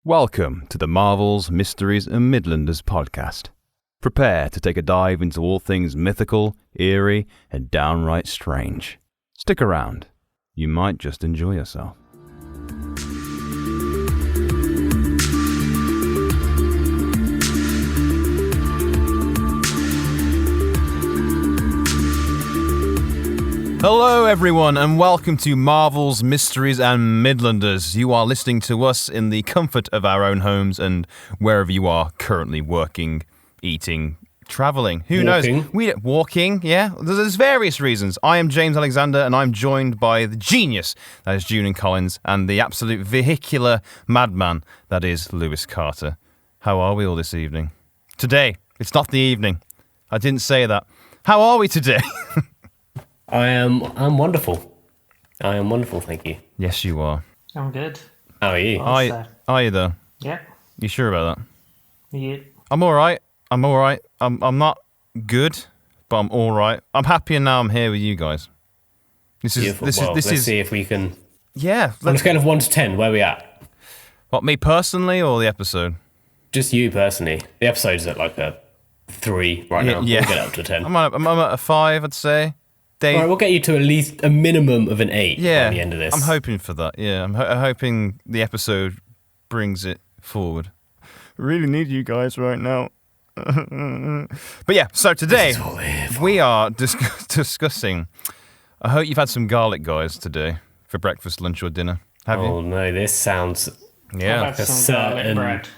Welcome to the Marvels, Mysteries and Midlanders podcast. Prepare to take a dive into all things mythical, eerie and downright strange. Stick around. You might just enjoy yourself. Hello everyone and welcome to Marvels, Mysteries and Midlanders. You are listening to us in the comfort of our own homes and wherever you are currently working, eating, travelling. Who knows? Walking, yeah. There's various reasons. I am James Alexander and I'm joined by the genius that is Julian Collins and the absolute vehicular madman that is Lewis Carter. How are we all this evening? Today. It's not the evening. I didn't say that. How are we today? I'm wonderful. I am wonderful, thank you. Yes, you are. I'm good. How are you? Are you though? Yeah. You sure about that? Yeah. I'm all right. I'm not good, but I'm all right. I'm happier now I'm here with you guys. This is Let's see if we can. Yeah. On a scale of 1 to 10, where are we at? What, me personally or the episode? Just you personally. The episode's at like a 3 right now. Yeah. We'll get up to 10. I'm at a 5, I'd say. All right, we'll get you to at least a minimum of an 8 by the end of this. I'm hoping for that. Yeah, I'm hoping the episode brings it forward. Really need you guys right now. But yeah, so today we are discussing. I hope you've had some garlic, guys, today for breakfast, lunch, or dinner. Have you? Oh no, this sounds Yeah.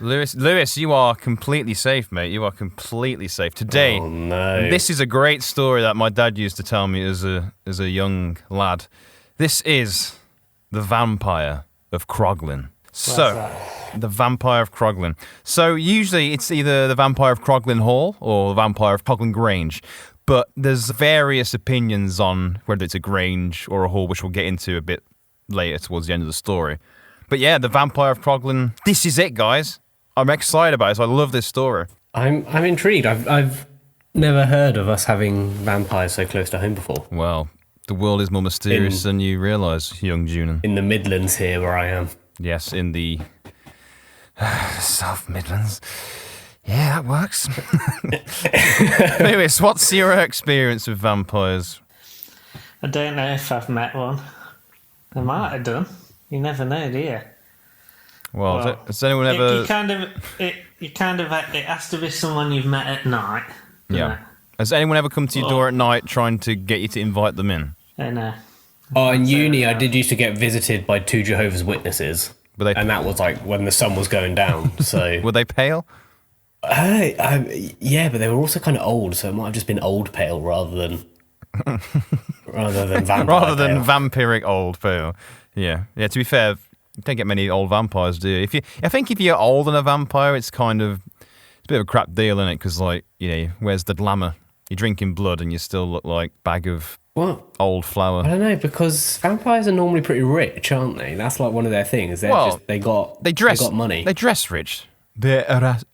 Lewis, you are completely safe, mate. You are completely safe. Today, oh, no. This is a great story that my dad used to tell me as a young lad. This is the Vampire of Croglin. So, the Vampire of Croglin. So, usually it's either the Vampire of Croglin Hall or the Vampire of Croglin Grange. But there's various opinions on whether it's a Grange or a Hall, which we'll get into a bit later towards the end of the story. But yeah, the Vampire of Croglin. This is it, guys. I'm excited about it. So I love this story. I'm intrigued. I've never heard of us having vampires so close to home before. Well, the world is more mysterious than you realise, young Junan. In the Midlands here, where I am. Yes, in the South Midlands. Yeah, that works. Lewis, what's your experience with vampires? I don't know if I've met one. I might have done. You never know, do you? Well, has anyone ever? It has to be someone you've met at night. Yeah. Has anyone ever come to your door at night trying to get you to invite them in? I know. Oh, in uni, I did used to get visited by 2 Jehovah's Witnesses. And that was like when the sun was going down. So were they pale? Yeah, but they were also kind of old, so it might have just been old pale rather than vampiric old pale. Yeah. To be fair, you don't get many old vampires, do you? I think if you're old and a vampire, it's a bit of a crap deal, isn't it? Because where's the glamour? You're drinking blood and you still look like bag of old flour. I don't know, because vampires are normally pretty rich, aren't they? That's like one of their things. They got money. They dress rich. They're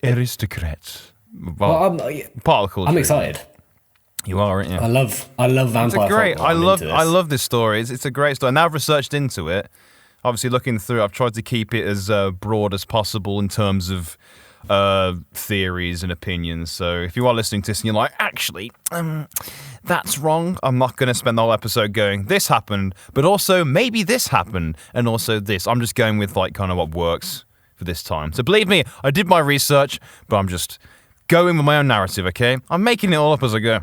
aristocrats. Part of the culture. I'm excited. You are, aren't you? I love vampire. I love this story. It's a great story. Now I've researched into it. Obviously, looking through it, I've tried to keep it as broad as possible in terms of theories and opinions. So if you are listening to this and you're like, actually, that's wrong, I'm not going to spend the whole episode going, this happened, but also maybe this happened, and also this. I'm just going with like kind of what works for this time. So believe me, I did my research, but I'm just going with my own narrative, okay? I'm making it all up as I go.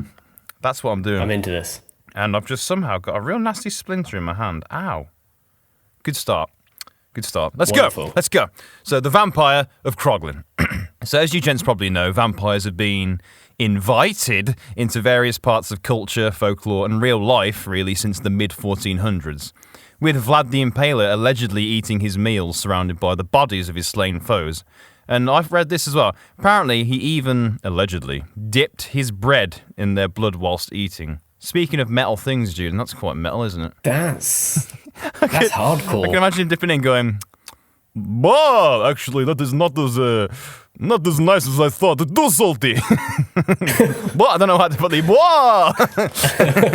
That's what I'm doing. I'm into this. And I've just somehow got a real nasty splinter in my hand. Ow. Good start. Let's go. So, the Vampire of Croglin. So, as you gents probably know, vampires have been invited into various parts of culture, folklore, and real life, really, since the mid-1400s. With Vlad the Impaler allegedly eating his meals surrounded by the bodies of his slain foes. And I've read this as well. Apparently, he even, allegedly, dipped his bread in their blood whilst eating. Speaking of metal things, Jude, and that's quite metal, isn't it? That's hardcore. I can imagine him dipping in going, "Bah, actually, that is not as nice as I thought. It's too salty." But I don't know how to put the "bah." I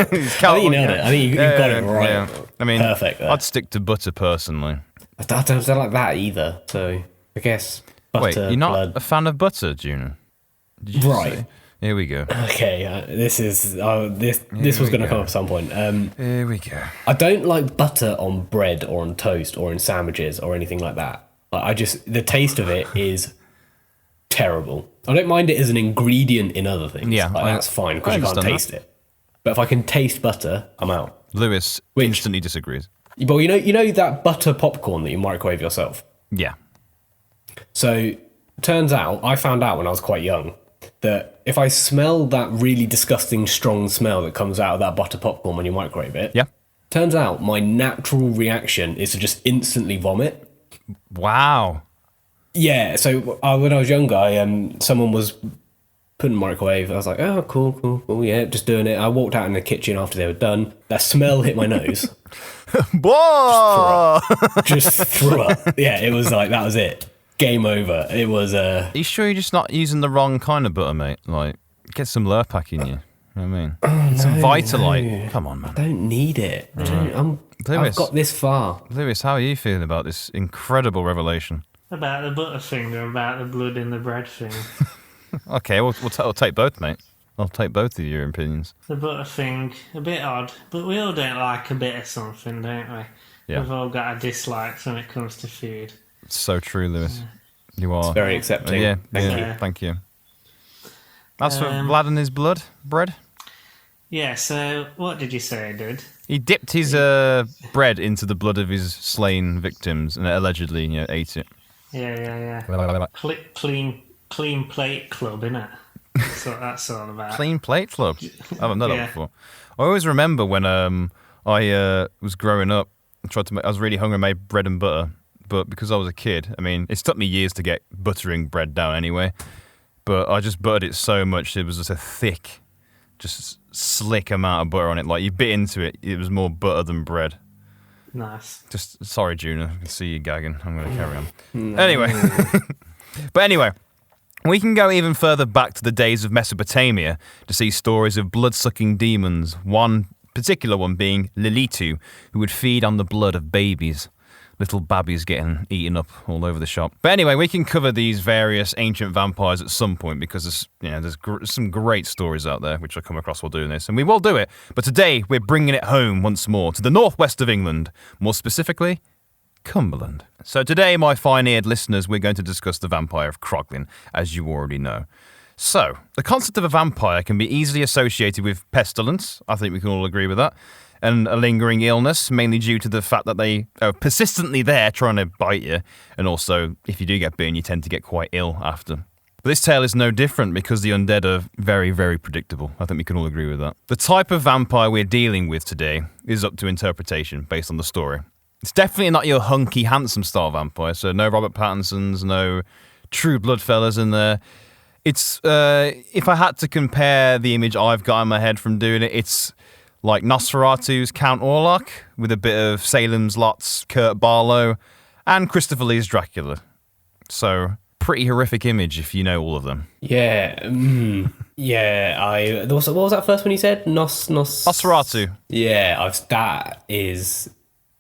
think you nailed it. I think you got it right. Yeah. I mean, perfect. I'd stick to butter personally. I don't like that either. So I guess butter. Wait, you're not blood. a fan of butter, Juna? Right. Here we go. Okay, this was going to come up at some point. Here we go. I don't like butter on bread or on toast or in sandwiches or anything like that. The taste of it is terrible. I don't mind it as an ingredient in other things. Yeah, that's fine because you can't taste it. But if I can taste butter, I'm out. Lewis instantly disagrees. But you know that butter popcorn that you microwave yourself? Yeah. So, turns out, I found out when I was quite young, that if I smell that really disgusting strong smell that comes out of that butter popcorn when you microwave it, turns out my natural reaction is to just instantly vomit. Wow. Yeah, so when I was younger, someone was putting microwave. I was like, oh, cool, yeah, just doing it. I walked out in the kitchen after they were done. That smell hit my nose. Just threw up. Yeah, it was like, that was it. Game over. It was Are you sure you're just not using the wrong kind of butter, mate? Like, get some Lurpak in you. You know what I mean? Some Vitalite. Come on, man. I don't need it. I've got this far. Lewis, how are you feeling about this incredible revelation? About the butter thing or about the blood in the bread thing? Okay, we'll take both, mate. I'll take both of your opinions. The butter thing, a bit odd, but we all don't like a bit of something, don't we? Yeah. We've all got our dislikes when it comes to food. It's so true, Lewis. You are. It's very accepting. Yeah, Thank you. As for Vlad and his bread? Yeah, so what did you say he did? He dipped his bread into the blood of his slain victims and allegedly, ate it. Yeah. Clean plate club, innit? That's what that's all about. Clean plate club? I haven't done that before. I always remember when I was growing up, I was really hungry and made bread and butter. But because I was a kid, I mean, it took me years to get buttering bread down anyway. But I just buttered it so much, it was just a thick, just slick amount of butter on it. Like, you bit into it, it was more butter than bread. Nice. Just, sorry, Juna, I can see you gagging. I'm going to carry on. Anyway. But anyway, we can go even further back to the days of Mesopotamia to see stories of blood-sucking demons, one particular one being Lilitu, who would feed on the blood of babies. Little babbies getting eaten up all over the shop. But anyway, we can cover these various ancient vampires at some point because there's some great stories out there which I come across while doing this, and we will do it. But today, we're bringing it home once more to the northwest of England, more specifically, Cumberland. So today, my fine-eared listeners, we're going to discuss the vampire of Croglin, as you already know. So, the concept of a vampire can be easily associated with pestilence. I think we can all agree with that. And a lingering illness, mainly due to the fact that they are persistently there trying to bite you. And also, if you do get bitten, you tend to get quite ill after. But this tale is no different because the undead are very, very predictable. I think we can all agree with that. The type of vampire we're dealing with today is up to interpretation based on the story. It's definitely not your hunky, handsome style vampire, so no Robert Pattinsons, no True Blood fellas in there. It's, if I had to compare the image I've got in my head from doing it, it's like Nosferatu's Count Orlok, with a bit of Salem's Lot's Kurt Barlow, and Christopher Lee's Dracula. So, pretty horrific image if you know all of them. Yeah, what was that first one you said? Nosferatu. Yeah, that is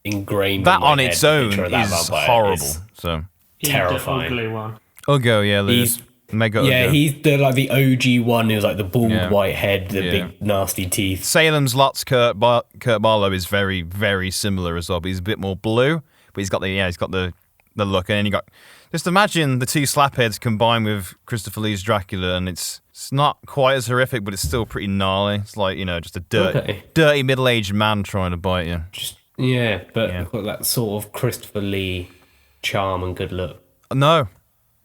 ingrained that in my on head, its own is horrible. So terrifying. The ugly one. Uggo, yeah, Lewis. Yeah, he's the OG one who's like the bald white head, the big nasty teeth. Salem's Lot's Kurt Barlow is very, very similar as well, but he's a bit more blue. But he's got the look, and then you got. Just imagine the two slapheads combined with Christopher Lee's Dracula, and it's not quite as horrific, but it's still pretty gnarly. It's like just a dirty middle-aged man trying to bite you. But got that sort of Christopher Lee charm and good look. No.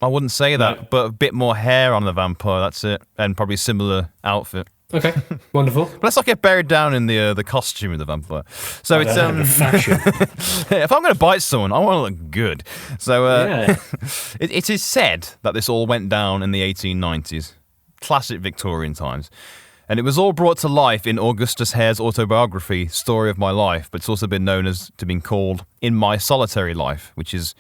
I wouldn't say that, but a bit more hair on the vampire, that's it. And probably similar outfit. Okay, wonderful. But let's not get buried down in the costume of the vampire. So it's the fashion. If I'm going to bite someone, I want to look good. So it is said that this all went down in the 1890s. Classic Victorian times. And it was all brought to life in Augustus Hare's autobiography, Story of My Life, but it's also been known as to being called In My Solitary Life, which is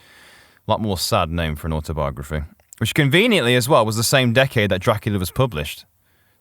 a lot more sad name for an autobiography, which conveniently as well was the same decade that Dracula was published.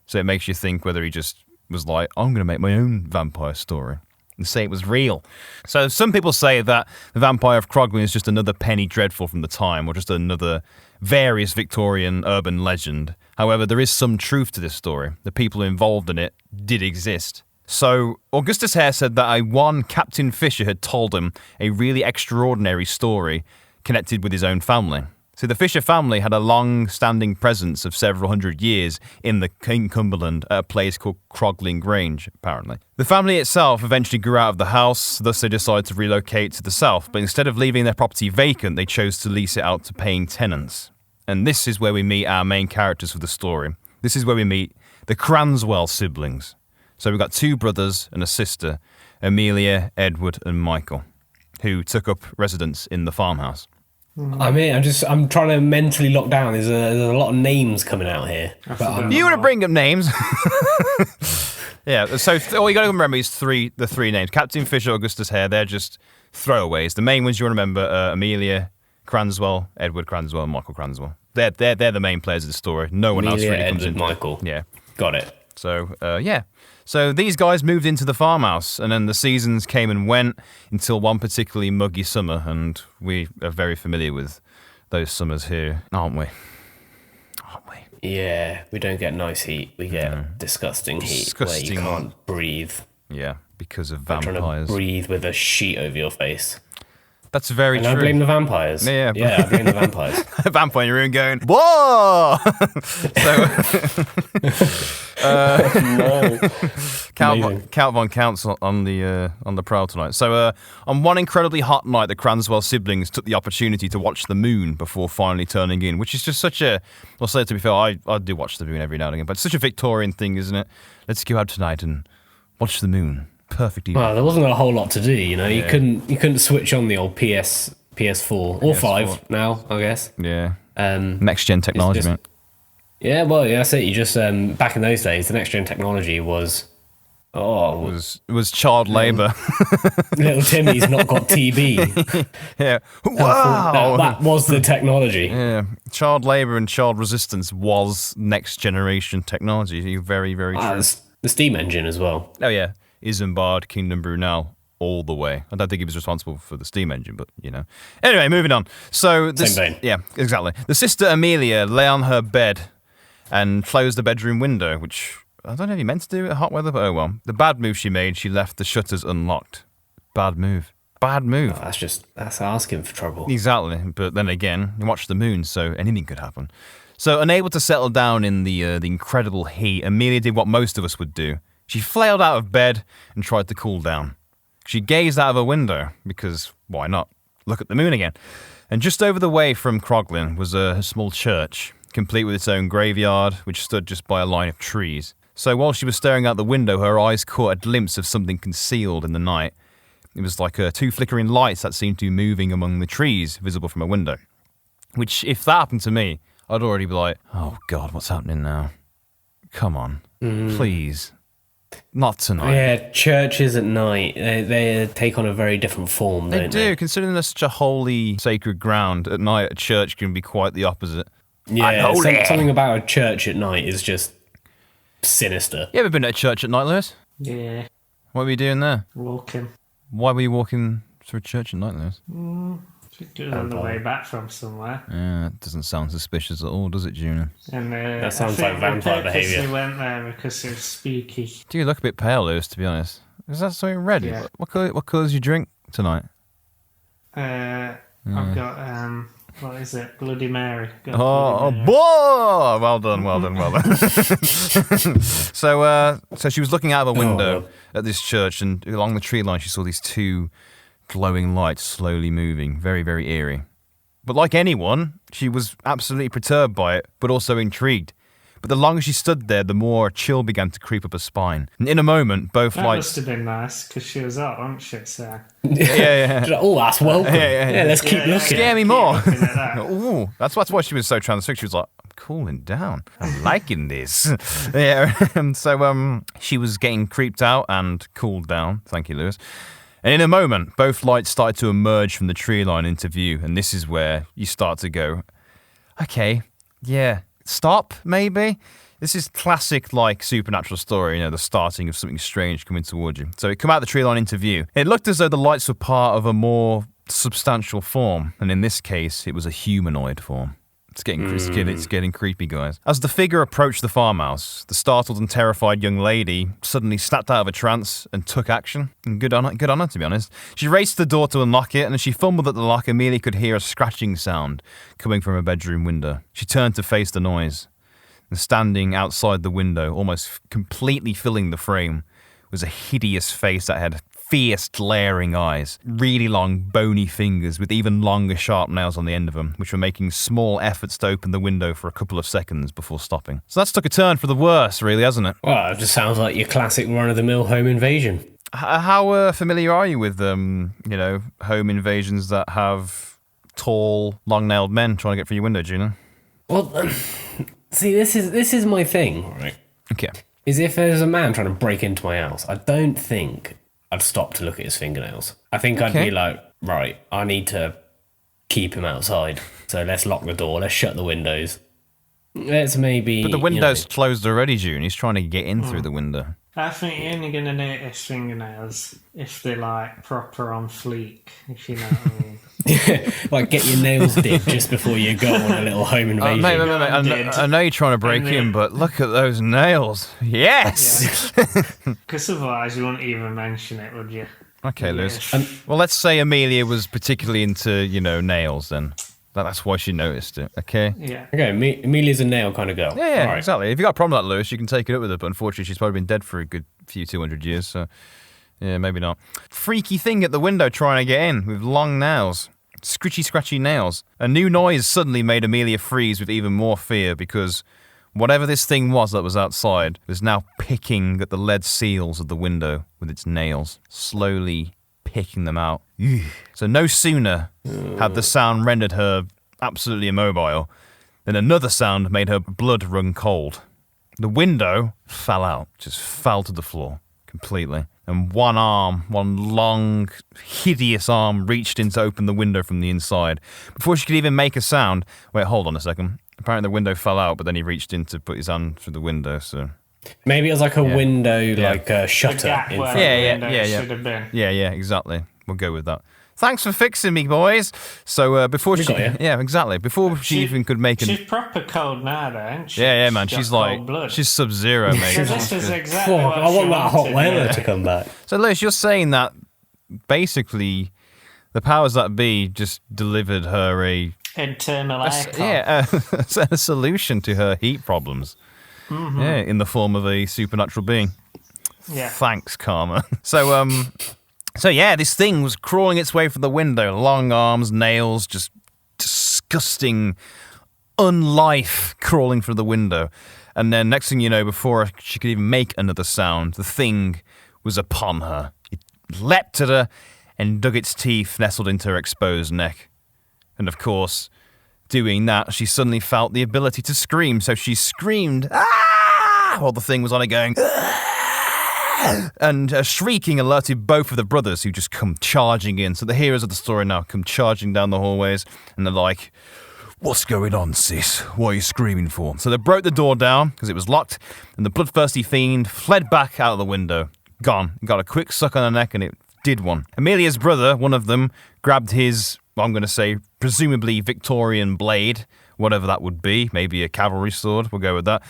So it makes you think whether he just was like, I'm going to make my own vampire story. and say it was real. So some people say that the Vampire of Croglin is just another penny dreadful from the time, or just another various Victorian urban legend. However, there is some truth to this story. The people involved in it did exist. So Augustus Hare said that one Captain Fisher had told him a really extraordinary story connected with his own family. So the Fisher family had a long-standing presence of several hundred years in Cumberland at a place called Croglin Grange, apparently. The family itself eventually grew out of the house, thus they decided to relocate to the south, but instead of leaving their property vacant, they chose to lease it out to paying tenants. And this is where we meet our main characters for the story. This is where we meet the Cranswell siblings. So we've got 2 brothers and a sister, Amelia, Edward and Michael, who took up residence in the farmhouse. I mean, I'm trying to mentally lock down. There's a lot of names coming out here. You want to bring up names? Yeah, so all you got to remember is the 3 names. Captain Fisher, Augustus Hare, they're just throwaways. The main ones you want to remember are Amelia Cranswell, Edward Cranswell, and Michael Cranswell. They're the main players of the story. No one else really comes into Michael. Yeah. Got it. So, yeah. So these guys moved into the farmhouse, and then the seasons came and went until one particularly muggy summer, and we are very familiar with those summers here, aren't we? Yeah, we don't get nice heat. We get disgusting heat where you can't breathe. Yeah, because of vampires. Trying to breathe with a sheet over your face. That's very true. I blame the vampires. Yeah, I blame the vampires. A vampire in your room going, whoa! Count von Count's on the prowl tonight. So on one incredibly hot night, the Cranswell siblings took the opportunity to watch the moon before finally turning in, which is just such a, well, say to be fair, I do watch the moon every now and again, but it's such a Victorian thing, isn't it? Let's go out tonight and watch the moon. Perfect evening. Well, there wasn't a whole lot to do, you know. You couldn't switch on the old PS4 or 5 now, I guess. Yeah. Next gen technology, mate. Yeah, well, yeah, that's it. You just back in those days, the next gen technology was child labour. Little Timmy's not got TB. Yeah. Wow. That was the technology. Yeah. Child labour and child resistance was next generation technology. Very, very true. The steam engine as well. Oh yeah. Isambard, Kingdom Brunel, all the way. I don't think he was responsible for the steam engine, but, you know. Anyway, moving on. So Same vein. Yeah, exactly. The sister Amelia lay on her bed and closed the bedroom window, which I don't know if you meant to do in hot weather, but oh well. The bad move she made, she left the shutters unlocked. Bad move. Oh, that's asking for trouble. Exactly. But then again, you watch the moon, so anything could happen. So unable to settle down in the incredible heat, Amelia did what most of us would do. She flailed out of bed and tried to cool down. She gazed out of her window, because why not? Look at the moon again. And just over the way from Croglin was a small church, complete with its own graveyard, which stood just by a line of trees. So while she was staring out the window, her eyes caught a glimpse of something concealed in the night. It was like 2 flickering lights that seemed to be moving among the trees, visible from a window. Which, if that happened to me, I'd already be like, oh God, what's happening now? Come on, please. Not tonight. Yeah, churches at night, they take on a very different form, don't they? They do, considering they're such a holy, sacred ground. At night, a church can be quite the opposite. Yeah, something about a church at night is just sinister. You ever been at a church at night, Lewis? Yeah. What were you doing there? Walking. Why were you walking through a church at night, Lewis? It was on the way back from somewhere. Yeah, it doesn't sound suspicious at all, does it, Juno? And that sounds like vampire behaviour. We went there because it was spooky. Do you look a bit pale, Lewis, to be honest? Is that something red? Yeah. What colours you drink tonight? I've got, what is it? Bloody Mary. Boy! Well done. So she was looking out of a window at this church, and along the tree line she saw these 2 glowing lights slowly moving, very, very eerie. But like anyone, she was absolutely perturbed by it, but also intrigued. But the longer she stood there, the more a chill began to creep up her spine. And in a moment, both that lights... must have been nice, because she was hot, wasn't she, so... Yeah. Oh, that's welcome. Yeah, let's keep looking. Scare me more. That. Ooh, that's why she was so transfixed. She was like, I'm cooling down. I'm liking this. Yeah. And so she was getting creeped out and cooled down. Thank you, Lewis. And in a moment, both lights started to emerge from the tree line into view, and this is where you start to go, okay, yeah, stop, maybe? This is classic, like, supernatural story, the starting of something strange coming towards you. So it come out the tree line into view. It looked as though the lights were part of a more substantial form, and in this case, it was a humanoid form. It's getting creepy, guys. As the figure approached the farmhouse, the startled and terrified young lady suddenly snapped out of a trance and took action. And good on her, to be honest. She raced to the door to unlock it, and as she fumbled at the lock, Amelia could hear a scratching sound coming from her bedroom window. She turned to face the noise, and standing outside the window, almost completely filling the frame, was a hideous face that had fierce, glaring eyes, really long, bony fingers with even longer, sharp nails on the end of them, which were making small efforts to open the window for a couple of seconds before stopping. So that's took a turn for the worse, really, hasn't it? Well, it just sounds like your classic run-of-the-mill home invasion. How familiar are you with, home invasions that have tall, long-nailed men trying to get through your window, Gina? Well, see, this is my thing, right? Okay. Is if there's a man trying to break into my house, I don't think I'd stop to look at his fingernails. I think I'd be like, right, I need to keep him outside. So let's lock the door, let's shut the windows. Let's maybe... But the window's closed already, June. He's trying to get in through the window. I think you're only going to notice fingernails if they're, like, proper on fleek, if you know what I mean. Like, get your nails dipped just before you go on a little home invasion. Mate, I know you're trying to break in, but look at those nails. Yes! Because otherwise you wouldn't even mention it, would you? Okay, Lewis. Well, let's say Amelia was particularly into, nails then. That's why she noticed it, okay? Yeah. Okay, Amelia's a nail kind of girl. Yeah, right. Exactly. If you got a problem with that, Lewis, you can take it up with her, but unfortunately she's probably been dead for a good few 200 years, so yeah, maybe not. Freaky thing at the window trying to get in with long nails. Scratchy nails. A new noise suddenly made Amelia freeze with even more fear because whatever this thing was that was outside was now picking at the lead seals of the window with its nails, slowly picking them out. So no sooner had the sound rendered her absolutely immobile than another sound made her blood run cold. The window fell out, just fell to the floor completely. And one long, hideous arm reached in to open the window from the inside. Before she could even make a sound... Wait, hold on a second. Apparently the window fell out, but then he reached in to put his hand through the window, so... Maybe it was like a window, like a shutter. Should have been. Yeah, exactly. We'll go with that. Thanks for fixing me, boys. So before she... Yeah, exactly. Before she even could make... She's proper cold now, though, isn't she? Yeah, man. She's like... Blood. She's Sub-Zero, mate. So this is exactly what I want that hot weather to come back. So, Liz, you're saying that basically the powers that be just delivered her a... Internal aircon. Yeah, a solution to her heat problems. Mm-hmm. Yeah, in the form of a supernatural being. Yeah. Thanks, Karma. So yeah, this thing was crawling its way from the window. Long arms, nails, just disgusting unlife crawling through the window. And then next thing you know, before she could even make another sound, the thing was upon her. It leapt at her and dug its teeth nestled into her exposed neck. And of course, doing that, she suddenly felt the ability to scream. So she screamed, "Ah!" while the thing was on it going, "Ah!" And shrieking alerted both of the brothers who just come charging in. So the heroes of the story now come charging down the hallways and they're like, "What's going on, sis? What are you screaming for?" So they broke the door down because it was locked and the bloodthirsty fiend fled back out of the window. Gone. Got a quick suck on her neck and it did one. Amelia's brother, one of them, grabbed his, I'm going to say, presumably Victorian blade, whatever that would be, maybe a cavalry sword, we'll go with that.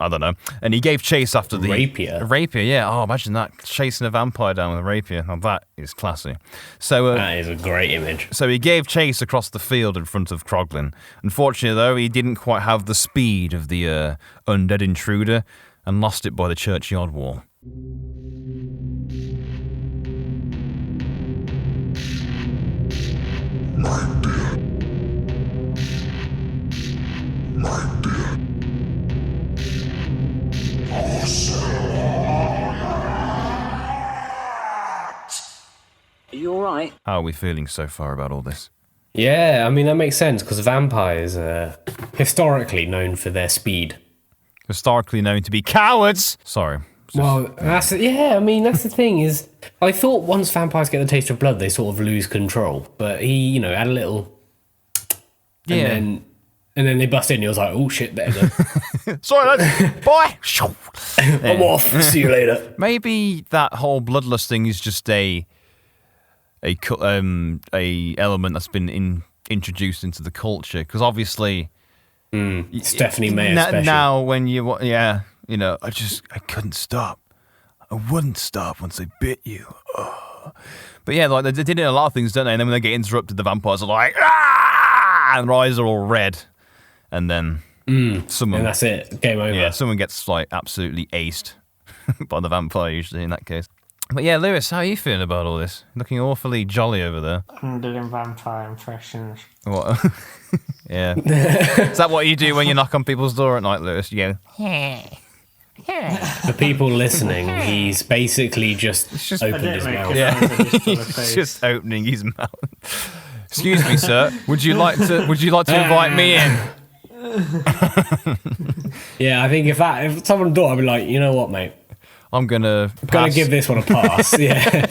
I don't know. And he gave chase after the... Rapier? A rapier, yeah. Oh, imagine that. Chasing a vampire down with a rapier. Now that is classy. So that is a great image. So he gave chase across the field in front of Croglin. Unfortunately, though, he didn't quite have the speed of the undead intruder and lost it by the churchyard wall. My dear. My dear. Are you alright? How are we feeling so far about all this? Yeah, I mean, that makes sense because vampires are historically known for their speed. Historically known to be cowards! Sorry. Well, that's I mean, that's the thing is, I thought once vampires get the taste of blood, they sort of lose control. But he, had a little, and then And then they bust in, and he was like, "Oh shit, there you go. Sorry, lads. Bye. I'm off. See you later." Maybe that whole bloodlust thing is just a element that's been introduced into the culture, because obviously Stephanie Meyer special. Now when I couldn't stop. I wouldn't stop once they bit you. Oh. But yeah, like they did it in a lot of things, don't they? And then when they get interrupted, the vampires are like, ah! And their eyes are all red. And then someone... And that's it. Game over. Yeah, someone gets like absolutely aced by the vampire usually in that case. But yeah, Lewis, how are you feeling about all this? Looking awfully jolly over there. I'm doing vampire impressions. What? Yeah. Is that what you do when you knock on people's door at night, Lewis? You go... For people listening, he's basically just opened his mouth. Yeah, he's just opening his mouth. Excuse me, sir. Would you like to invite me in? Yeah, I think if someone door, I'd be like, you know what, mate? I'm gonna give this one a pass. Yeah.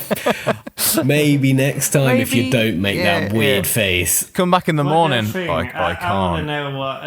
Maybe next time if you don't make that weird face. Come back in the morning. I can't. I want to know what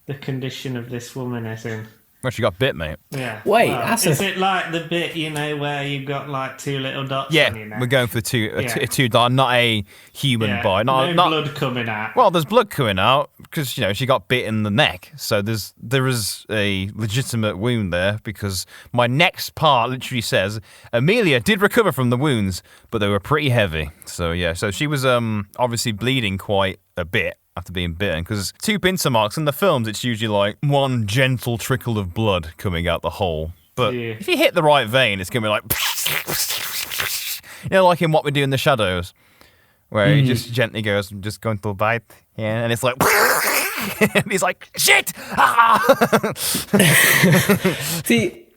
the condition of this woman is in. Well, she got bit, mate. Yeah. Wait, is it like the bit, where you've got like two little dots on your neck? We're going for a two dot, not a human bite. No blood coming out. Well, there's blood coming out because she got bit in the neck. So there is a legitimate wound there, because my next part literally says Amelia did recover from the wounds, but they were pretty heavy. So yeah, so she was obviously bleeding quite a bit after being bitten, because 2 pincer marks in the films, it's usually like one gentle trickle of blood coming out the hole. But if you hit the right vein, it's gonna be like, like in What We Do in the Shadows, where he just gently goes, "I'm just going to bite," and it's like, and he's like, "Shit!" See,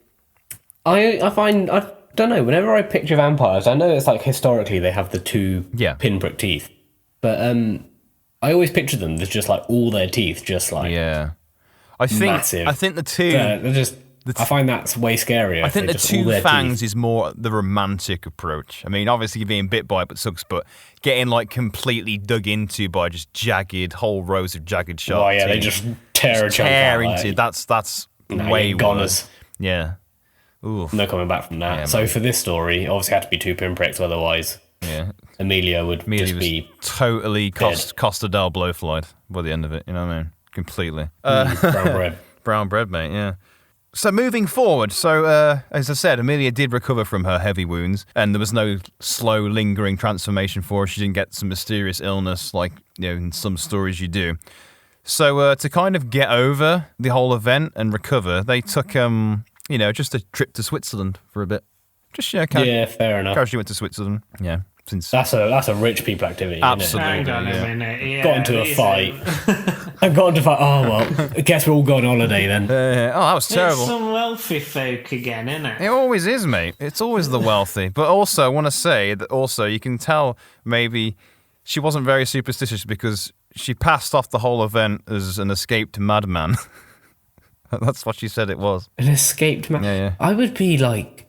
I find, I don't know, whenever I picture vampires, I know it's like historically they have the 2 pinprick teeth, but I always picture them as just like all their teeth, just like massive. I think the 2. They're just. I find that's way scarier. I think the 2 fangs is more the romantic approach. I mean, obviously you're being bit by it, but sucks. But getting like completely dug into by just whole rows of jagged sharp. Oh yeah, they just tear a chunk out. Into that's way worse. Yeah. Oof. No coming back from that. So for this story, obviously had to be 2 pinpricks, otherwise. Yeah, Amelia would just be totally Costa del Blowflied by the end of it. You know what I mean? Completely. Brown bread, mate. Yeah. So moving forward, as I said, Amelia did recover from her heavy wounds, and there was no slow, lingering transformation for her. She didn't get some mysterious illness like in some stories you do. So to kind of get over the whole event and recover, they took just a trip to Switzerland for a bit. Just fair enough. Casually went to Switzerland. Yeah. Since that's a rich people activity. Absolutely. Hang on a minute. Yeah, got into a fight. I got into a fight. Oh well, I guess we're all going on holiday then. That was terrible. It's some wealthy folk again, isn't it? It always is, mate. It's always the wealthy. But also, I want to say that also you can tell maybe she wasn't very superstitious, because she passed off the whole event as an escaped madman. That's what she said it was. An escaped madman. Yeah. I would be like,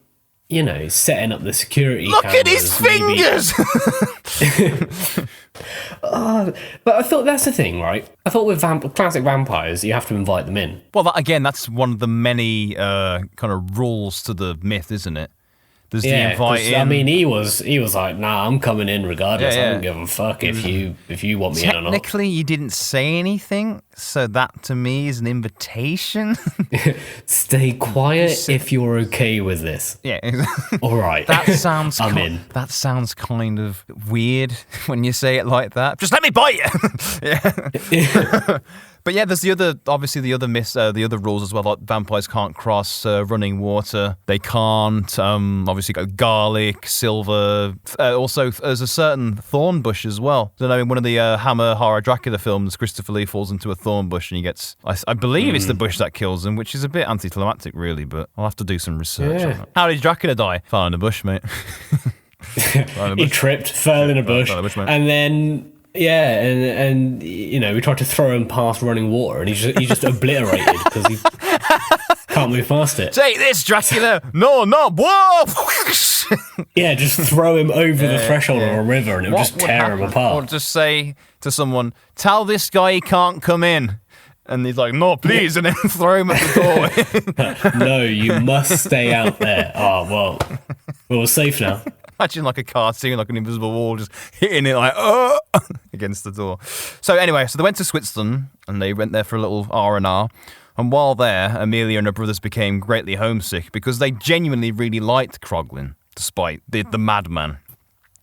setting up the security Look cameras. At his fingers! But I thought that's the thing, right? I thought with classic vampires, you have to invite them in. Well, that's one of the many kind of rules to the myth, isn't it? There's the invite in. I mean, he was like, nah, I'm coming in regardless. I don't give a fuck if you want me in or not. Technically, you didn't say anything, so that to me is an invitation. Stay quiet if you're okay with this. Yeah. All right. That sounds. I'm in. That sounds kind of weird when you say it like that. Just let me bite you. Yeah. But yeah, there's the other myths, the other rules as well. Like vampires can't cross running water. They can't obviously go garlic, silver. Also, there's a certain thorn bush as well. So, in one of the Hammer horror Dracula films, Christopher Lee falls into a thorn bush and he gets. I believe it's the bush that kills him, which is a bit anticlimactic, really. But I'll have to do some research on that. How did Dracula die? Fell in a bush, mate. He tripped, fell in a bush, and then. Yeah, and we tried to throw him past running water, and he's just obliterated because he Can't move past it. Take this, Dracula! No, whoa! Yeah, just throw him over the threshold of a river and it'll just tear him apart. Or just say to someone, tell this guy he can't come in. And he's like, no, please, and then throw him at the door. No, you must stay out there. Oh, well, we're safe now. Imagine like a cartoon, like an invisible wall just hitting it like, against the door. So anyway, so they went to Switzerland and they went there for a little R&R. And while there, Amelia and her brothers became greatly homesick because they genuinely really liked Croglin, despite the madman.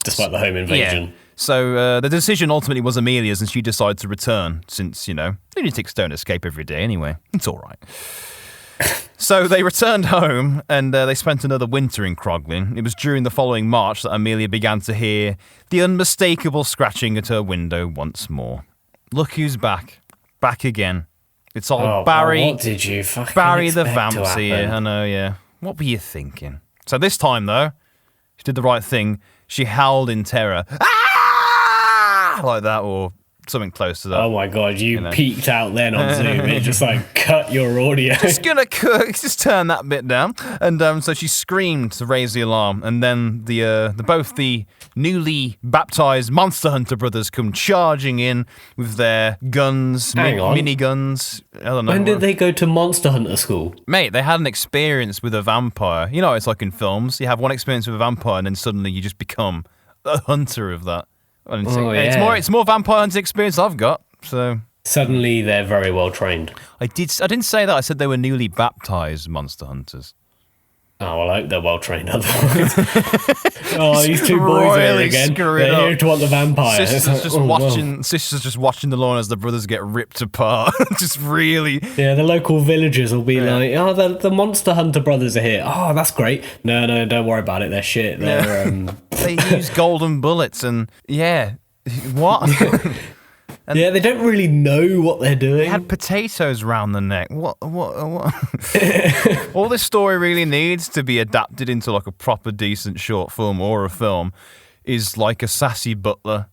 Despite the home invasion. Yeah. So the decision ultimately was Amelia's, and she decided to return since, lunatics don't escape every day anyway. It's all right. So they returned home, and they spent another winter in Croglin. It was during the following March that Amelia began to hear the unmistakable scratching at her window once more. Look who's back. Back again. It's all Barry. What did you fucking Barry the expect Vamp's here. I know, yeah. What were you thinking? So this time, though, she did the right thing. She howled in terror. Ah! Like that, or something close to that. Oh my god, you peeked out then on Zoom. It just like cut your audio. Just turn that bit down. And so she screamed to raise the alarm. And then both the newly baptized Monster Hunter brothers come charging in with their guns, mini guns. I don't know. When did they go to Monster Hunter school? Mate, they had an experience with a vampire. You know, it's like in films. You have one experience with a vampire, and then suddenly you just become a hunter of that. It's more vampire hunting experience I've got. So suddenly they're very well trained. I didn't say that. I said they were newly baptized monster hunters. Oh, well, I hope they're well trained otherwise. These two boys are here again. They're here to want the vampire. Sister's just watching the lawn as the brothers get ripped apart. Just really. Yeah, the local villagers will be like, the Monster Hunter brothers are here. Oh, that's great. No, don't worry about it. They're shit. They're They use golden bullets and what? And they don't really know what they're doing. They had potatoes round the neck. What? All this story really needs to be adapted into like a proper decent short film or a film is like a sassy butler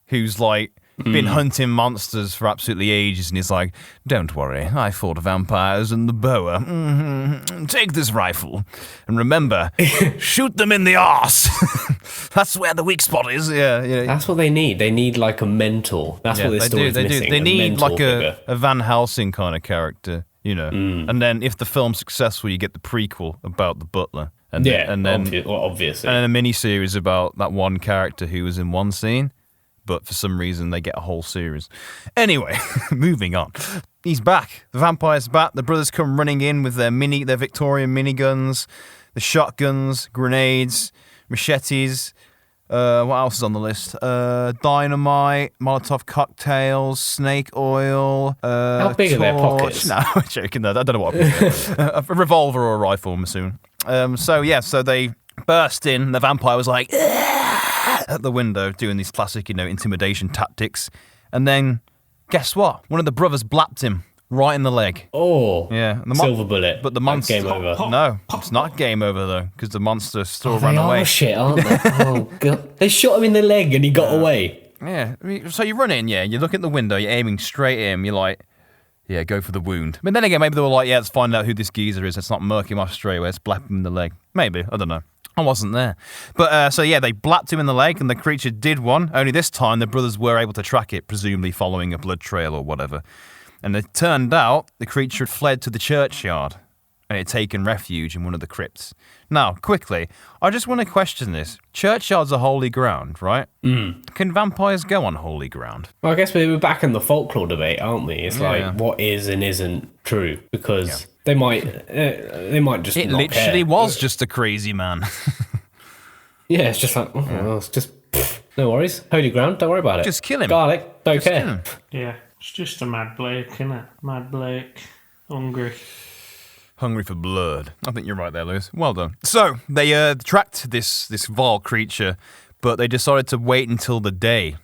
who's like been hunting monsters for absolutely ages, and he's like, don't worry, I fought vampires and the boa. Take this rifle. And remember, shoot them in the arse. That's where the weak spot is. Yeah. That's what they need. They need like a mentor. That's what this story's missing. They need like a Van Helsing kind of character, And then if the film's successful, you get the prequel about the butler. Obviously. And then a mini-series about that one character who was in one scene. But for some reason, they get a whole series. Anyway, moving on. He's back. The vampire's back. The brothers come running in with their Victorian miniguns, the shotguns, grenades, machetes. What else is on the list? Dynamite, Molotov cocktails, snake oil. How big are their pockets? No, I'm joking. I don't know what. A revolver or a rifle, I'm assuming. So they burst in. The vampire was like at the window doing these classic, intimidation tactics. And then, guess what? One of the brothers blapped him right in the leg. Oh, yeah. Silver bullet. But the monster... Game over. No, it's not game over, though, because the monster still ran away. They are shit, aren't they? Oh, God. They shot him in the leg and he got away. Yeah. So you run in, you look at the window, you're aiming straight at him, you're like, yeah, go for the wound. But then again, maybe they were like, let's find out who this geezer is. Let's not murk him off straight away. Let's blap him in the leg. Maybe. I don't know. I wasn't there. But, they blapped him in the leg, and the creature did one. Only this time, the brothers were able to track it, presumably following a blood trail or whatever. And it turned out the creature had fled to the churchyard, and it had taken refuge in one of the crypts. Now, quickly, I just want to question this. Churchyards are holy ground, right? Can vampires go on holy ground? Well, I guess we're back in the folklore debate, aren't we? It's what is and isn't true, because... They might just. It not literally care. Was just a crazy man. Yeah, it's just like it's just no worries. Holy ground, don't worry about it. Just kill him. Garlic, don't care. Yeah, it's just a mad bloke, innit? Mad bloke, hungry for blood. I think you're right there, Lewis. Well done. So they tracked this vile creature, but they decided to wait until the day,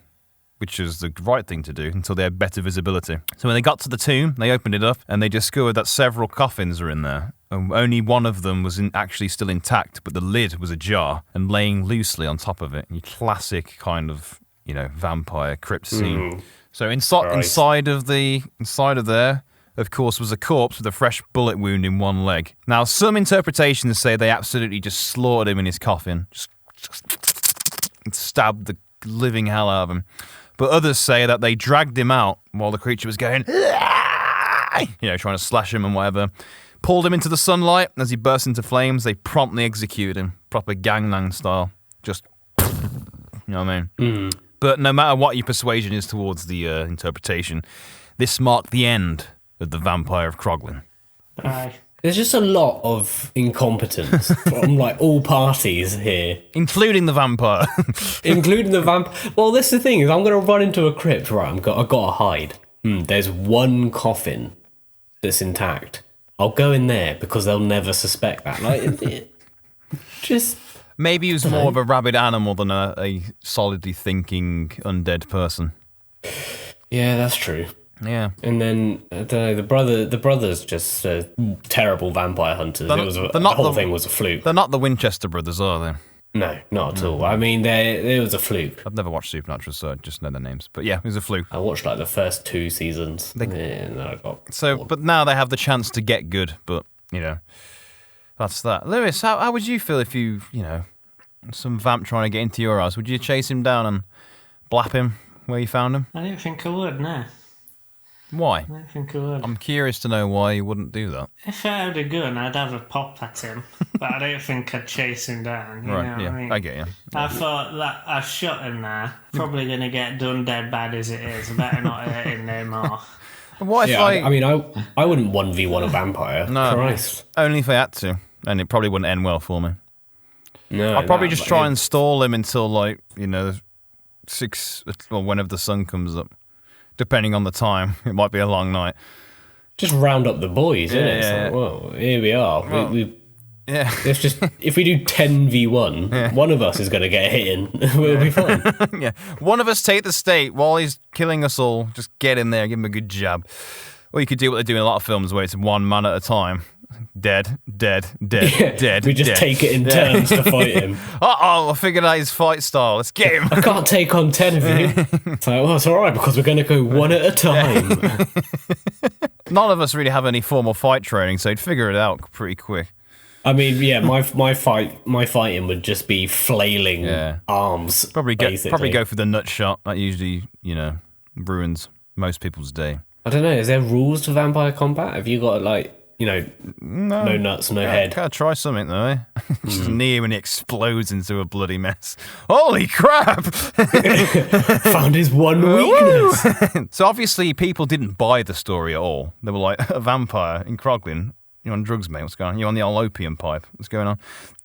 which is the right thing to do, until they had better visibility. So when they got to the tomb, they opened it up, and they discovered that several coffins were in there. Only one of them was actually still intact, but the lid was ajar and laying loosely on top of it. Classic kind of, vampire crypt scene. So inside of there of course, was a corpse with a fresh bullet wound in one leg. Now, some interpretations say they absolutely just slaughtered him in his coffin, just stabbed the living hell out of him. But others say that they dragged him out while the creature was going, trying to slash him and whatever. Pulled him into the sunlight. As he burst into flames, they promptly executed him, proper Gangnam style. Just, you know what I mean? But no matter what your persuasion is towards the interpretation, this marked the end of the vampire of Croglin. Aye. There's just a lot of incompetence from like all parties here, including the vampire. including the vampire. Well, this is the thing: is I'm going to run into a crypt. Right, I've got to hide. There's one coffin that's intact. I'll go in there because they'll never suspect that. Like, just maybe he was more of a rabid animal than a solidly thinking undead person. Yeah, that's true. Yeah, and then I don't know, the brothers just terrible vampire hunters. The whole thing was a fluke. They're not the Winchester brothers, are they? No, not at all. I mean, it was a fluke. I've never watched Supernatural, so I just know their names. But yeah, it was a fluke. I watched like the first 2 seasons. And I got bored. But now they have the chance to get good. But that's that. Lewis, how would you feel if you some vamp trying to get into your house? Would you chase him down and blap him where you found him? I don't think I would, no. Why? I don't think I would. I'm curious to know why you wouldn't do that. If I had a gun, I'd have a pop at him, but I don't think I'd chase him down. You know what I mean? I get you. I thought that I shot him there. Probably going to get done dead bad as it is. I better not hurt him no more. What if I mean, I wouldn't 1v1 a vampire. No, Christ. Only if I had to, and it probably wouldn't end well for me. No, I'd probably just try and stall him until 6 or whenever the sun comes up. Depending on the time, it might be a long night. Just round up the boys, isn't it? It's Yeah. like, well, here we are. Well, yeah. It's just if we do 10v1, one of us is going to get hit in. We'll be fine. Yeah. One of us take the state while he's killing us all. Just get in there, give him a good jab. Or you could do what they do in a lot of films where it's one man at a time. Dead, dead, dead. We just dead. take it in turns to fight him. I figured out his fight style. Let's get him. I can't take on 10 of you. It's like, well, it's all right because we're going to go one at a time. None of us really have any formal fight training, so you'd figure it out pretty quick. I mean, yeah, my fighting would just be flailing arms. Probably go for the nut shot. That usually, ruins most people's day. I don't know. Is there rules to vampire combat? Have you got no nuts, no head? Gotta try something though, eh? Just near when he explodes into a bloody mess. Holy crap! Found his one weakness. So obviously people didn't buy the story at all. They were like, a vampire in Croglin. You on drugs, mate? What's going on? You on the old opium pipe? What's going on?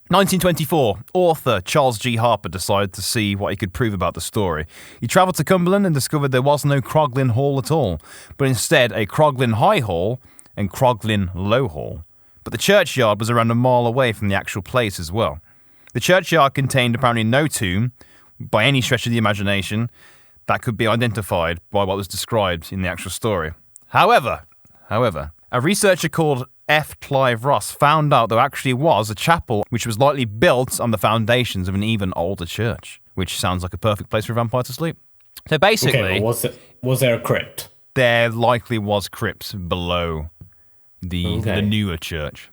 1924, author Charles G. Harper decided to see what he could prove about the story. He travelled to Cumberland and discovered there was no Croglin Hall at all, but instead a Croglin High Hall and Croglin Low Hall. But the churchyard was around a mile away from the actual place as well. The churchyard contained apparently no tomb, by any stretch of the imagination, that could be identified by what was described in the actual story. However, a researcher called F. Clive Ross found out there actually was a chapel which was likely built on the foundations of an even older church, which sounds like a perfect place for a vampire to sleep. So basically... Okay, well, was there a crypt? There likely was crypts below the newer church.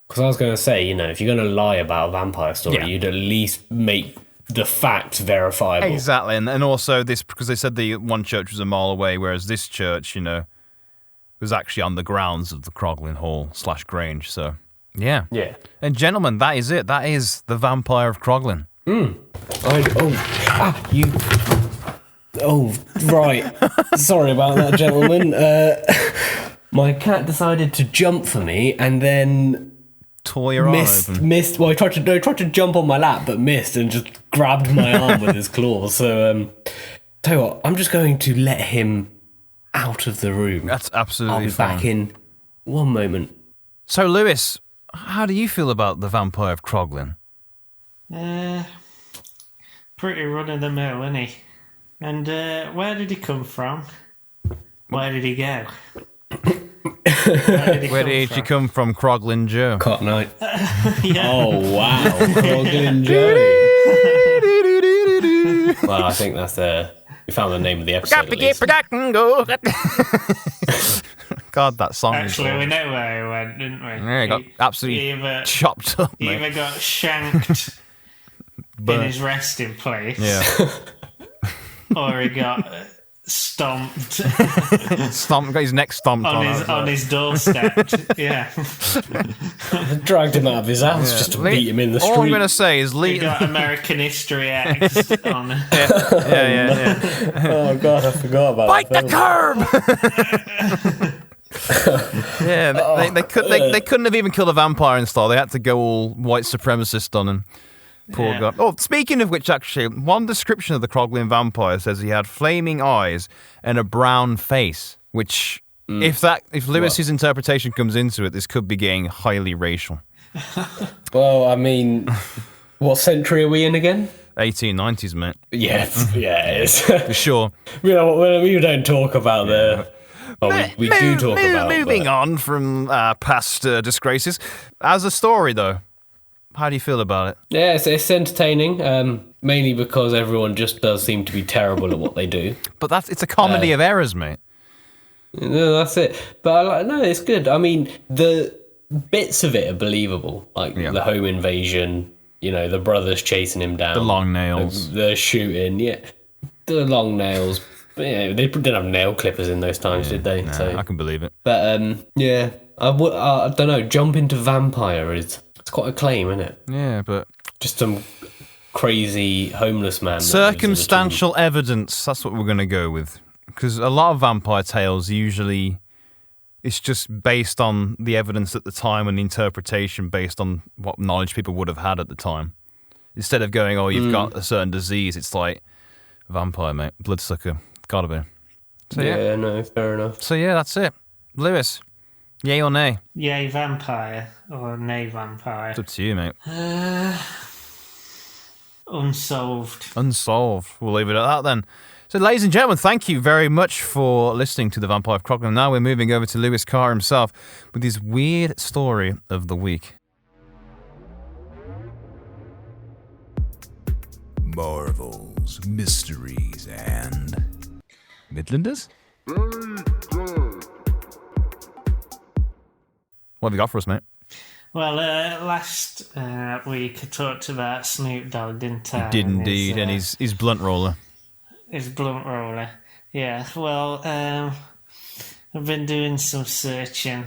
Because I was going to say, if you're going to lie about a vampire story, you'd at least make the facts verifiable. Exactly, and also this, because they said the one church was a mile away, whereas this church, was actually on the grounds of the Croglin Hall / Grange, so yeah. Yeah. And gentlemen, that is it. That is the Vampire of Croglin. Right. Sorry about that, gentlemen. My cat decided to jump for me and then tore your arm open. Missed. Well, he tried to jump on my lap, but missed and just grabbed my arm with his claws. So, tell you what, I'm just going to let him out of the room. That's absolutely fine. I'll be back in one moment. So, Lewis, how do you feel about the Vampire of Croglin? Pretty run-of-the-mill, isn't he? And where did he come from? Where did he go? Where did you come from, Croglin Joe? Cotton Eye. Yeah. Oh, wow. Croglin Joe. Well, I think that's we found the name of the episode. God, that song. Actually, we know where he went, didn't we? Yeah, he got absolutely chopped up. He either got shanked in his resting place, or he got stomped. Got his neck stomped on his doorstep. Yeah. Dragged him out of his house just to beat him in the street. All I'm going to say is He got American History X on. Yeah. Oh God, I forgot about Bite that. the curb. Yeah, they couldn't have even killed a vampire in style. They had to go all white supremacist on him. Poor guy. Oh, speaking of which, actually, one description of the Croglin vampire says he had flaming eyes and a brown face. Which, if Lewis's interpretation comes into it, this could be getting highly racial. Well, I mean, what century are we in again? 1890s, mate. Yeah, it is. For sure. We don't talk about the... Well, we do talk about... Moving on from past disgraces. As a story, though, how do you feel about it? Yeah, it's entertaining, mainly because everyone just does seem to be terrible at what they do. But it's a comedy of errors, mate. No, that's it. But it's good. I mean, the bits of it are believable, like the home invasion, the brothers chasing him down. The long nails. The shooting, the long nails. But, they didn't have nail clippers in those times, did they? Nah, So I can believe it. But, I don't know, jump into vampire it's quite a claim, isn't it? Yeah, but... Just some crazy homeless man. Circumstantial evidence, that's what we're going to go with. Because a lot of vampire tales, usually, it's just based on the evidence at the time and the interpretation based on what knowledge people would have had at the time. Instead of going, you've got a certain disease, it's like, vampire, mate, bloodsucker, gotta be. So, no, fair enough. So, that's it. Lewis, yay or nay? Yay vampire or nay vampire? It's up to you, mate. Unsolved. We'll leave it at that then. So, ladies and gentlemen, thank you very much for listening to The Vampire of Croglin. Now we're moving over to Lewis Carr himself with his weird story of the week. Marvels, mysteries, and... Midlanders? What have you got for us, mate? Well, last week I talked about Snoop Dogg, didn't I? You did indeed, and his blunt roller. His blunt roller. Yeah, well, I've been doing some searching,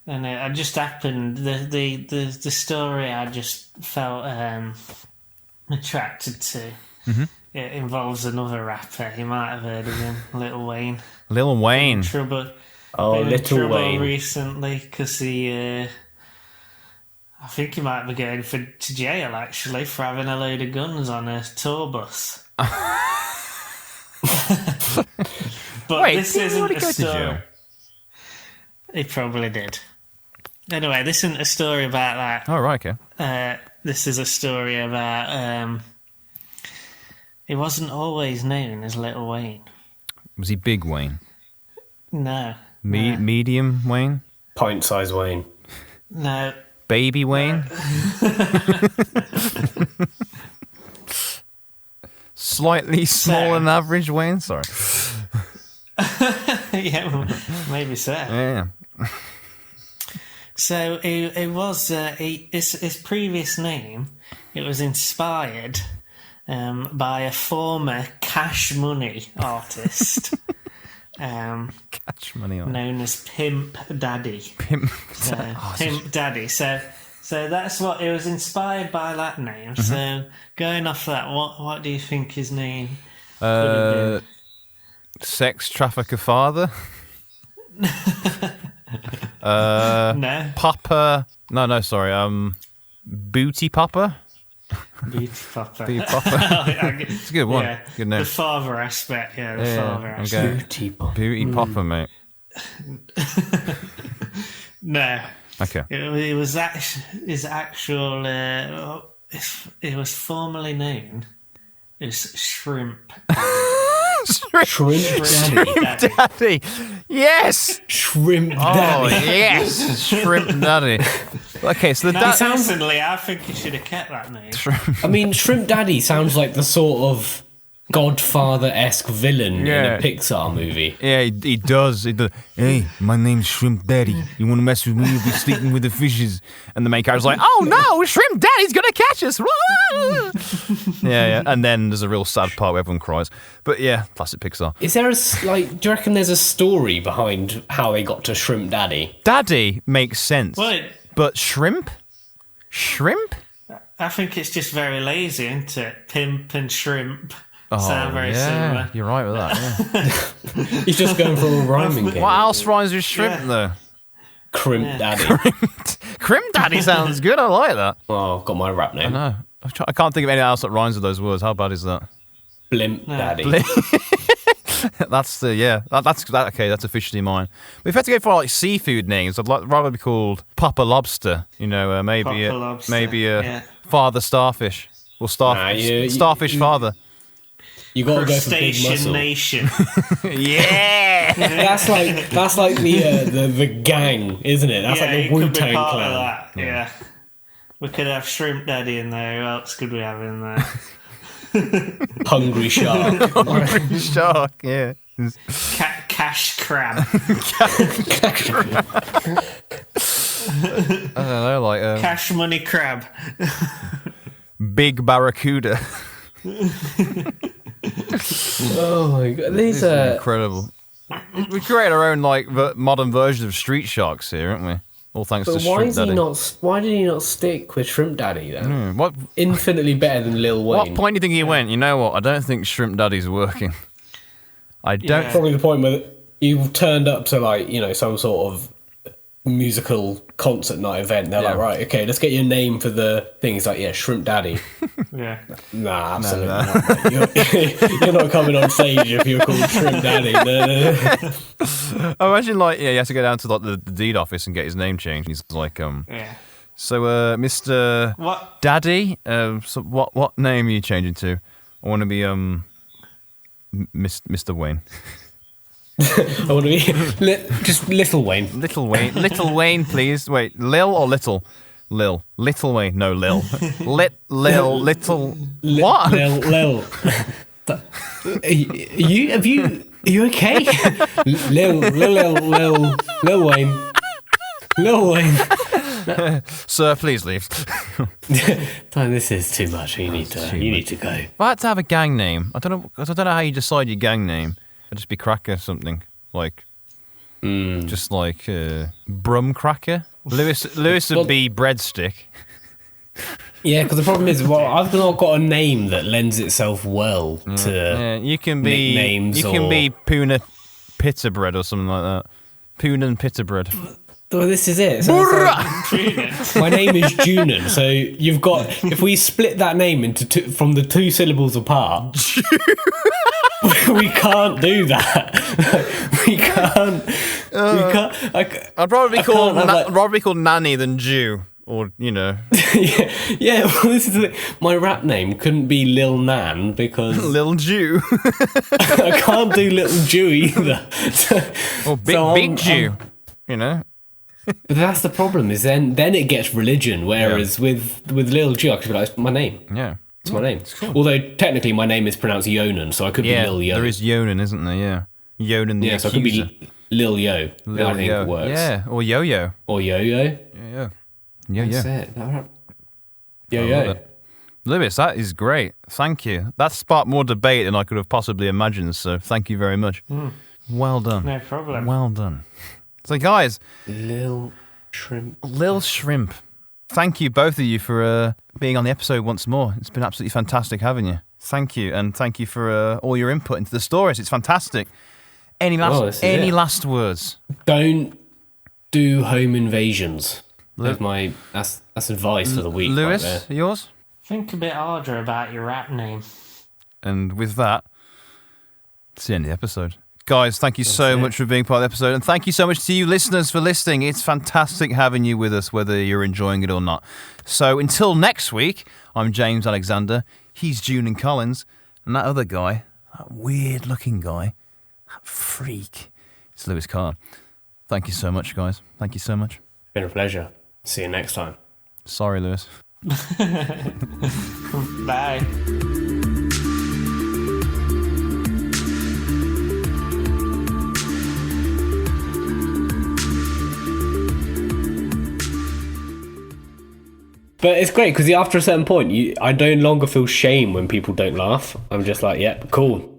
and I just happened, the story I just felt attracted to. Mm-hmm. It involves another rapper. You might have heard of him, Lil Wayne. Lil Wayne. Trouble. Oh, Little Wayne. Recently, because he... I think he might be going to jail, actually, for having a load of guns on a tour bus. But wait, this isn't a story. To jail? He probably did. Anyway, this isn't a story about that. Oh, right, okay. This is a story about... he wasn't always known as Little Wayne. Was he Big Wayne? No. Medium Wayne? Pint-sized Wayne. No. Baby Wayne? Slightly smaller than average Wayne? Sorry. Yeah, maybe so. Yeah. So it was his previous name. It was inspired by a former Cash Money artist. Cash Money known as Pimp Daddy. Pimp Daddy. So that's what it was inspired by, that name. Mm-hmm. So going off that, what do you think his name could have been? Sex trafficker father. No. Papa. No. Sorry. Booty Papa. Beauty Papa. Beauty Papa. It's a good one. Yeah. Good name. The father aspect. Yeah, the father aspect. Okay. Beauty Papa. Beauty Papa, mate. No. Okay. It was his actual. It was formerly known as Shrimp. Shrimp Daddy. Yes. Shrimp Daddy. Oh yes, Shrimp Daddy. Okay, so personally, I think you should have kept that name. I mean, Shrimp Daddy sounds like the sort of Godfather-esque villain in a Pixar movie. Yeah, he does. Hey, my name's Shrimp Daddy. You want to mess with me? You'll be sleeping with the fishes. And the main character's like, oh no, Shrimp Daddy's going to catch us. Yeah. And then there's a real sad part where everyone cries. But yeah, classic Pixar. Is there do you reckon there's a story behind how they got to Shrimp Daddy? Daddy makes sense. What? But shrimp? Shrimp? I think it's just very lazy, isn't it? Pimp and shrimp. Sound very similar. You're right with that. Yeah. He's just going for a rhyming game. What else rhymes with shrimp though? Crimp Daddy. Crimp Daddy sounds good. I like that. Oh, I've got my rap name. I know. I can't think of anything else that rhymes with those words. How bad is that? Blimp Daddy. That's okay. That's officially mine. But if I had to go for like seafood names, I'd rather be called Papa Lobster. You know, maybe Father Starfish or Starfish Father. You got to go for Big Muscle. Nation. Yeah. That's like the gang, isn't it? That's like the Wu-Tang Clan. Yeah. We could have Shrimp Daddy in there. Who else could we have in there? Hungry Shark. Hungry Shark, yeah. Cash Crab. I don't know, like... Cash Money Crab. Big Barracuda. Oh my god, these are incredible. We create our own like modern version of Street Sharks here, aren't we? All thanks to Shrimp Daddy. Why did he not stick with Shrimp Daddy then? What? Infinitely better than Lil Wayne. What point do you think he went? You know what? I don't think Shrimp Daddy's working. I don't. Probably the point where you turned up to some sort of musical concert night event. They're like, right, okay, let's get your name for the thing. He's like, Shrimp Daddy. Yeah. Nah, absolutely not. You're not coming on stage if you're called Shrimp Daddy. No. Imagine he has to go down to the deed office and get his name changed. He's like, So, Mr. What? Daddy. So what name are you changing to? I want to be Mr. Wayne. I want to be just Little Wayne. Little Wayne, please. Wait, Lil or Little? Little Wayne. No, Lil. Little. What? Lil. Are you okay? Lil Wayne. Lil Wayne. Sir, please leave. This is too much. You need to go. If I had to have a gang name, I don't know how you decide your gang name. I'd just be Cracker something just like Brum Cracker. Lewis would be Breadstick. Yeah, because the problem is, I've not got a name that lends itself well to you can be nicknames. You can be Puna Pita Bread or something like that. Puna and Pita Bread. Well, this is it. So my name is Junan, so you've got. If we split that name into from the two syllables apart. We can't do that. We can't. I'd probably be called Nanny than Jew, or yeah. Well, this is the thing. My rap name couldn't be Lil Nan because Lil Jew. I can't do Little Jew either. Or Big Jew. But that's the problem. Is then it gets religion. Whereas with Lil Jew, I could be like, it's my name. Yeah. It's my name. Cool. Although technically my name is pronounced Yonan, so I could be Lil Yo. There is Yonan, isn't there? Yeah. Yonan the so I could be Lil Yo. Lil I think Yo. It works. Yeah, or Yo-Yo. Or Yo-Yo. Yeah. That's it. Yo-Yo. Lewis, that is great. Thank you. That sparked more debate than I could have possibly imagined, so thank you very much. Well done. No problem. Well done. So guys. Lil Shrimp. Thank you, both of you, for being on the episode once more. It's been absolutely fantastic having you. Thank you, and thank you for all your input into the stories. It's fantastic. Any last words? Don't do home invasions. That's advice for the week. Lewis, yours? Think a bit harder about your rap name. And with that, it's the end of the episode. Guys, thank you so much for being part of the episode, and thank you so much to you listeners for listening. It's fantastic having you with us, whether you're enjoying it or not. So until next week, I'm James Alexander, he's Junan Collins, and that other guy, that weird-looking guy, that freak, it's Lewis Carr. Thank you so much, guys. Thank you so much. Been a pleasure. See you next time. Sorry, Lewis. Bye. But it's great because after a certain point, I no longer feel shame when people don't laugh. I'm just like, yep, cool.